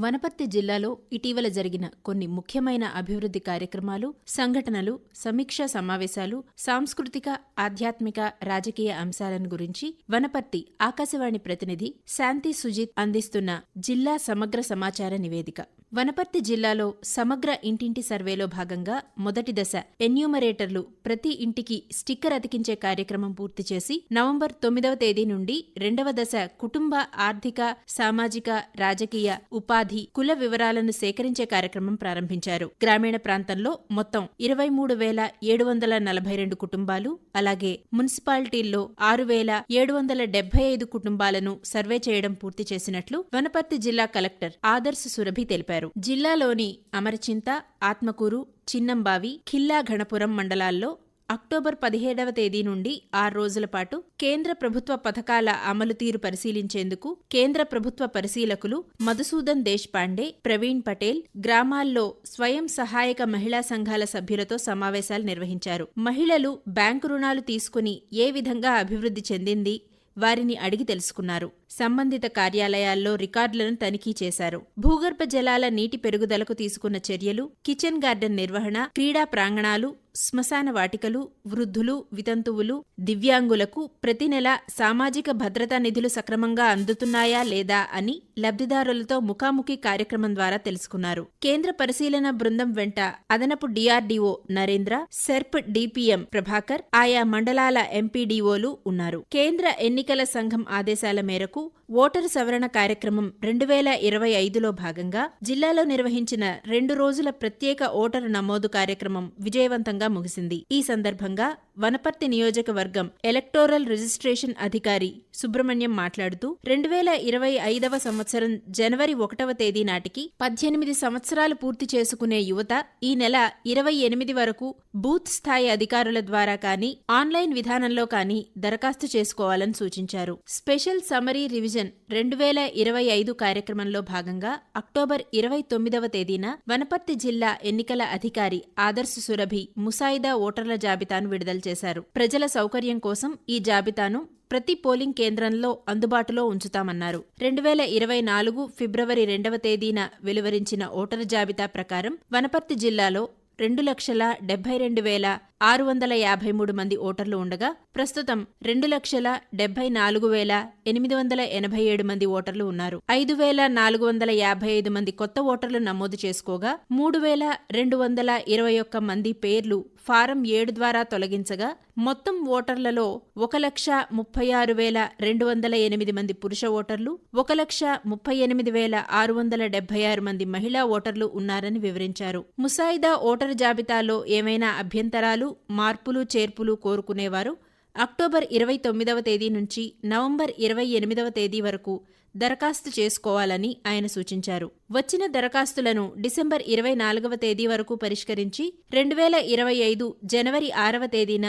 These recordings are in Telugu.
వనపర్తి జిల్లాలో ఇటీవల జరిగిన కొన్ని ముఖ్యమైన అభివృద్ధి కార్యక్రమాలు, సంఘటనలు, సమీక్షా సమావేశాలు, సాంస్కృతిక, ఆధ్యాత్మిక, రాజకీయ అంశాలను గురించి వనపర్తి ఆకాశవాణి ప్రతినిధి శాంతి సుజిత్ అందిస్తున్న జిల్లా సమగ్ర సమాచార నివేదిక. వనపర్తి జిల్లాలో సమగ్ర ఇంటింటి సర్వేలో భాగంగా మొదటి దశ ఎన్యూమరేటర్లు ప్రతి ఇంటికి స్టిక్కర్ అతికించే కార్యక్రమం పూర్తి చేసి నవంబర్ 9వ తేదీ నుండి రెండవ దశ కుటుంబ, ఆర్థిక, సామాజిక, రాజకీయ, ఉపాధి, కుల వివరాలను సేకరించే కార్యక్రమం ప్రారంభించారు. గ్రామీణ ప్రాంతంలో మొత్తం 23,742 కుటుంబాలు, అలాగే మున్సిపాలిటీల్లో 6,775 కుటుంబాలను సర్వే చేయడం పూర్తి చేసినట్లు వనపర్తి జిల్లా కలెక్టర్ ఆదర్శ్ సురభి తెలిపారు. జిల్లాలోని అమరచింత, ఆత్మకూరు, చిన్నంబావి, ఖిల్లా ఘణపురం మండలాల్లో అక్టోబర్ 17వ తేదీ నుండి 6 రోజుల పాటు కేంద్ర ప్రభుత్వ పథకాల అమలు తీరు పరిశీలించేందుకు కేంద్ర ప్రభుత్వ పరిశీలకులు మధుసూదన్ దేశ్పాండే, ప్రవీణ్ పటేల్ గ్రామాల్లో స్వయం సహాయక మహిళా సంఘాల సభ్యులతో సమావేశాలు నిర్వహించారు. మహిళలు బ్యాంకు రుణాలు తీసుకుని ఏ విధంగా అభివృద్ధి చెందింది వారిని అడిగి తెలుసుకున్నారు. సంబంధిత కార్యాలయాల్లో రికార్డులను తనిఖీ చేశారు. భూగర్భ జలాల నీటి పెరుగుదలకు తీసుకున్న చర్యలు, కిచెన్ గార్డెన్ నిర్వహణ, క్రీడా ప్రాంగణాలు, శ్మశాన వాటికలు, వృద్ధులు, వితంతువులు, దివ్యాంగులకు ప్రతి నెల సామాజిక భద్రతా నిధులు సక్రమంగా అందుతున్నాయా లేదా అని లబ్ధిదారులతో ముఖాముఖి కార్యక్రమం ద్వారా తెలుసుకున్నారు. కేంద్ర పరిశీలన బృందం వెంట అదనపు DRDO Narendra, SERP DPM Prabhakar, ఆయా మండలాల MPDOలు ఉన్నారు. కేంద్ర ఎన్నికల సంఘం ఆదేశాల మేరకు ఓటరు సవరణ కార్యక్రమం 2025లో భాగంగా జిల్లాలో నిర్వహించిన 2 రోజుల ప్రత్యేక ఓటరు నమోదు కార్యక్రమం విజయవంతంగా ముగిసింది. ఈ సందర్భంగా వనపర్తి నియోజకవర్గం ఎలక్టోరల్ రిజిస్ట్రేషన్ అధికారి సుబ్రహ్మణ్యం మాట్లాడుతూ 2025వ సంవత్సరం జనవరి 1వ తేదీ నాటికి 18 సంవత్సరాలు పూర్తి చేసుకునే యువత ఈ నెల 28 వరకు బూత్ స్థాయి అధికారుల ద్వారా కానీ ఆన్లైన్ విధానంలో కానీ దరఖాస్తు చేసుకోవాలని సూచించారు. స్పెషల్ సమరీ రివిజన్ 2025 కార్యక్రమంలో భాగంగా అక్టోబర్ 29వ తేదీన వనపర్తి జిల్లా ఎన్నికల అధికారి ఆదర్శ్ సురభి ముసాయిదా ఓటర్ల జాబితాను విడుదల చేశారు. ప్రజల సౌకర్యం కోసం ఈ జాబితాను ప్రతి పోలింగ్ కేంద్రంలో అందుబాటులో ఉంచుతామన్నారు. 2024 ఫిబ్రవరి 2వ తేదీన వెలువరించిన ఓటరు జాబితా ప్రకారం వనపర్తి జిల్లాలో 2,72,653 మంది ఓటర్లు ఉండగా ప్రస్తుతం 2,74,887 మంది ఓటర్లు ఉన్నారు. 5,455 మంది కొత్త ఓటర్లు నమోదు చేసుకోగా 3,221 మంది పేర్లు ఫారం 7 ద్వారా తొలగించగా మొత్తం ఓటర్లలో 1,36,208 మంది పురుష ఓటర్లు, 1,38,676 మంది మహిళా ఓటర్లు ఉన్నారని వివరించారు. ముసాయిదా ఓటరు జాబితాలో ఏమైనా అభ్యంతరాలు, మార్పులు, చేర్పులు కోరుకునేవారు అక్టోబర్ 29వ తేదీ నుంచి నవంబర్ 28వ తేదీ వరకు దరఖాస్తు చేసుకోవాలని ఆయన సూచించారు. వచ్చిన దరఖాస్తులను డిసెంబర్ 24వ తేదీ వరకు పరిష్కరించి 2025 జనవరి 6వ తేదీన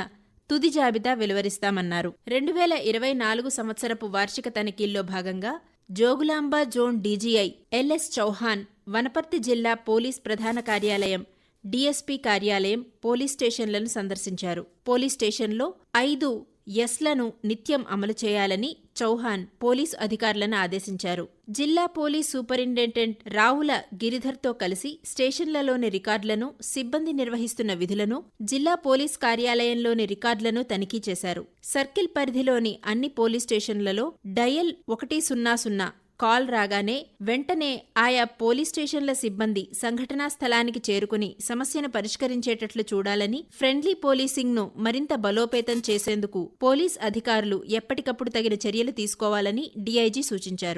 తుది జాబితా వెలువరిస్తామన్నారు. 2024 సంవత్సరపు వార్షిక తనిఖీల్లో భాగంగా Jogulamba zone DGI LS Chauhan Wanaparthy జిల్లా పోలీస్ ప్రధాన కార్యాలయం, DSP కార్యాలయం, పోలీస్ స్టేషన్లను సందర్శించారు. పోలీస్ స్టేషన్లో 5 Sలను నిత్యం అమలు చేయాలని చౌహాన్ పోలీసు అధికారులను ఆదేశించారు. జిల్లా పోలీస్ సూపరింటెండెంట్ రావుల గిరిధర్తో కలిసి స్టేషన్లలోని రికార్డులను, సిబ్బంది నిర్వహిస్తున్న విధులను, జిల్లా పోలీస్ కార్యాలయంలోని రికార్డులను తనిఖీ చేశారు. సర్కిల్ పరిధిలోని అన్ని పోలీస్ స్టేషన్లలో డయల్ 100 కాల్ రాగానే వెంటనే ఆయా పోలీస్ స్టేషన్ల సిబ్బంది సంఘటనా స్థలానికి చేరుకుని సమస్యను పరిష్కరించేటట్లు చూడాలని, ఫ్రెండ్లీ పోలీసింగ్ను మరింత బలోపేతం చేసేందుకు పోలీస్ అధికారులు ఎప్పటికప్పుడు తగిన చర్యలు తీసుకోవాలని DIG సూచించారు.